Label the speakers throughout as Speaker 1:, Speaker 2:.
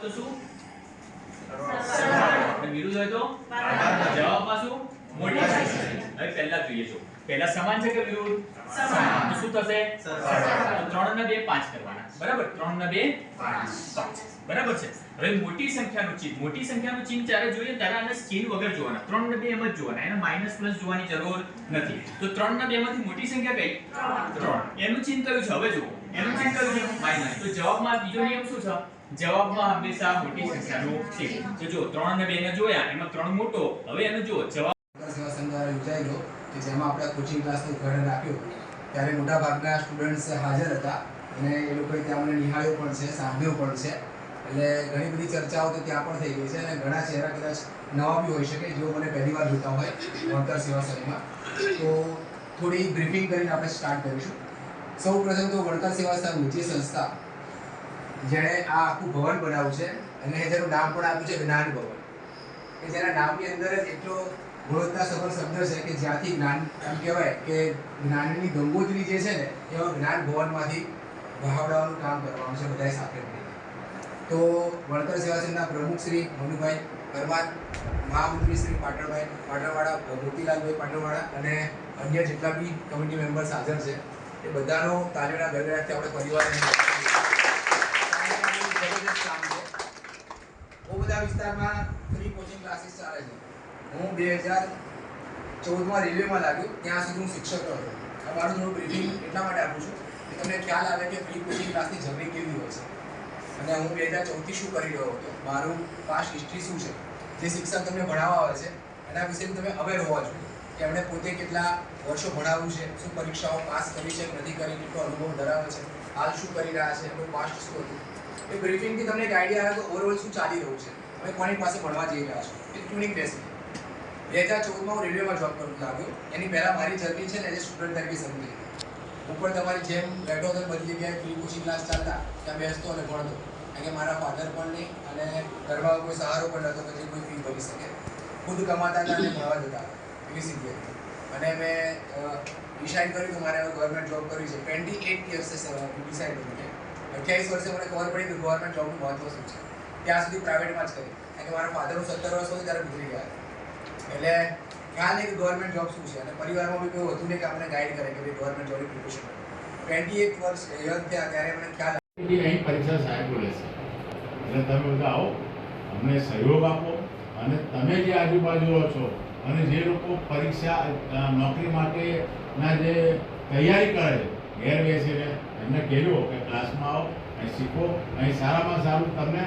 Speaker 1: તો શું સરળ વિરુદ્ધ હોય તો જવાબમાં શું મોટી સંખ્યા। હવે પહેલા જોઈએ છો પહેલા સમાન છે કે વિરુદ્ધ સમાન તો શું થશે સરળ તો 3 ના 2 5 કરવાના બરાબર 3 ના 2 5 બરાબર છે। હવે મોટી સંખ્યાનું ચિહ્ન જ્યારે જોઈએ ત્યારે આને ચિહ્ન વગર જોવાના 3 ને 2 એમ જ જોવાના એને માઈનસ પ્લસ જોવાની જરૂર નથી। તો 3 ના 2 માંથી મોટી સંખ્યા કઈ 3 એનું ચિહ્ન કયું છે હવે જુઓ એનું ચિહ્ન કયું છે માઈનસ। તો જવાબમાં બીજો નિયમ શું છે જવાબમાં હંમેશા મોટી સંખ્યાનું ચિહ્ન। તો જો 3 અને 2 ને જોયા એમાં 3 મોટો હવે એનો જુઓ જવાબ
Speaker 2: સેવા સંઘ દ્વારા યોજાયેલો કે જેમાં આપણે કોચિંગ ક્લાસનું ઉદ્ઘાટન રાખ્યું ત્યારે મોટા ભાગના સ્ટુડન્ટ્સ હાજર હતા અને એ લોકોએ ત્યાં અમને નિહાળ્યો પણ છે સાંભળ્યો પણ છે એટલે ઘણી બધી ચર્ચાઓ તો ત્યાં પણ થઈ ગઈ છે અને ઘણા ચહેરા કદાચ નવા બી હોઈ શકે જેઓ મને પહેલી વાર જોતા હોય વણકર સેવા સંઘમાં। તો થોડી બ્રીફિંગ કરીને આપણે સ્ટાર્ટ કરીશું। સૌ પ્રથમ તો વણકર સેવા સંઘ નીચી સંસ્થા જેણે આ આખું ભવન બનાવ્યું છે અને જેનું નામ પણ આપ્યું છે જ્ઞાન ભવન કે જેના નામની અંદર જ એટલો ગુણવત્તાસભર શબ્દ છે કે જ્યાંથી જ્ઞાન એમ કહેવાય કે જ્ઞાનની ગંગોત્રી જે છે ને એવા જ્ઞાન ભવનમાંથી વહાવડાવવાનું કામ કરવાનું છે બધાએ સાથે મળીને। તો વણકર સેવા સંઘના પ્રમુખ શ્રી મનુભાઈ પરમાર, મહામંત્રી શ્રી પાટણવાળા મોતીલાલભાઈ પાટણવાળા અને અન્ય જેટલા બી કમિટી મેમ્બર્સ હાજર છે એ બધાનો તાલીઓના ગરગડાટથી આપણે પરિવારને જબરદસ્ત કામ છે। બહુ બધા વિસ્તારમાં ફ્રી કોચિંગ ક્લાસીસ ચાલે છે। હું 2014માં રેલવેમાં લાગ્યો ત્યાં સુધી હું શિક્ષક હતો। મારું થોડું બ્રીફિંગ એટલા માટે આપું છું કે તમને ખ્યાલ આવે કે ફ્રી કોચિંગ ક્લાસની જર્ની કેવી હોય છે અને હું 2014થી શું કરી રહ્યો હતો મારું પાસ્ટ હિસ્ટ્રી શું છે જે શિક્ષક તમને ભણાવવા આવે છે એના વિશે તમે અવેર હોવા જોઈએ કે એમણે પોતે કેટલા વર્ષો ભણાવ્યું છે શું પરીક્ષાઓ પાસ કરી છે કે નથી કરી કેટલો અનુભવ ધરાવે છે હાલ શું કરી રહ્યા છે એમનું પાસ્ટ શું હતું એ બ્રીફિંગથી તમને એક આઈડિયા આવે કે ઓવરઓલ શું ચાલી રહ્યું છે તમે કોની પાસે ભણવા જઈ રહ્યા છો એ ટ્યુનિંગ રહેશે। 2014માં હું રેલવેમાં જોબ કરવા લાગ્યો એની પહેલાં મારી જર્ની છે ને એઝ સ્ટુડન્ટ તરીકે સમજી હું પણ તમારી જેમ બેઠો હતો બધી જગ્યાએ ફ્રી કોચિંગ ક્લાસ ચાલતા ત્યાં બેસતો અને ભણતો કારણ કે મારા ફાધર પણ નહીં અને ઘરમાં કોઈ સહારો પણ નહોતો કે જે કોઈ ફી ભરી શકે ખુદ કમાતા હતા અને ભણવા જતા એવી સ્થિતિ હતી અને મેં ડિસાઇડ કર્યું કે મારે હવે ગવર્મેન્ટ જોબ કરવી છે। 28 યર્સે ડિસાઇડ કર્યું કે 28 વર્ષે મને ખબર પડી કે ગવર્મેન્ટ જોબનું મહત્વ શું છે। ત્યાં સુધી પ્રાઇવેટમાં જ કરી કારણ કે મારા ફાધરનું 17 વર્ષ હોય ત્યારે ગુજરી ગયા એટલે ખ્યાલ નહીં કે ગવર્મેન્ટ જોબ શું છે અને પરિવારમાં બી કોઈ હતું નહીં કે અમને ગાઈડ કરે કે ભાઈ ગવર્મેન્ટ જોબની પ્રિપેરેશન કરો। 28 વર્ષ યંગ થયા ત્યારે મને ખ્યાલ
Speaker 3: અહીં પરીક્ષા સાહેબ બોલે છે એટલે તમે બધા આવો અમને સહયોગ આપો અને તમે જે આજુબાજુ રહો છો અને જે લોકો પરીક્ષા નોકરી માટેના જે તૈયારી કરે છે ઘેર બેસીને એમને કહેજો કે ક્લાસમાં આવો અહીં શીખો અહીં સારામાં સારું તમને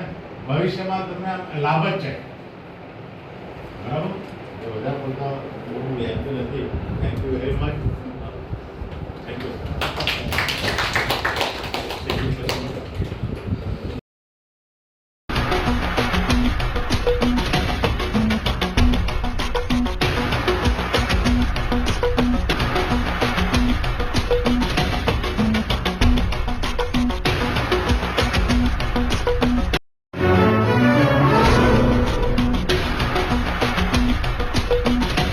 Speaker 3: ભવિષ્યમાં તમને લાભ જ છે બરાબર। બધા પોતા બહુ યાદ નથી થેન્ક યુ વેરી મચ।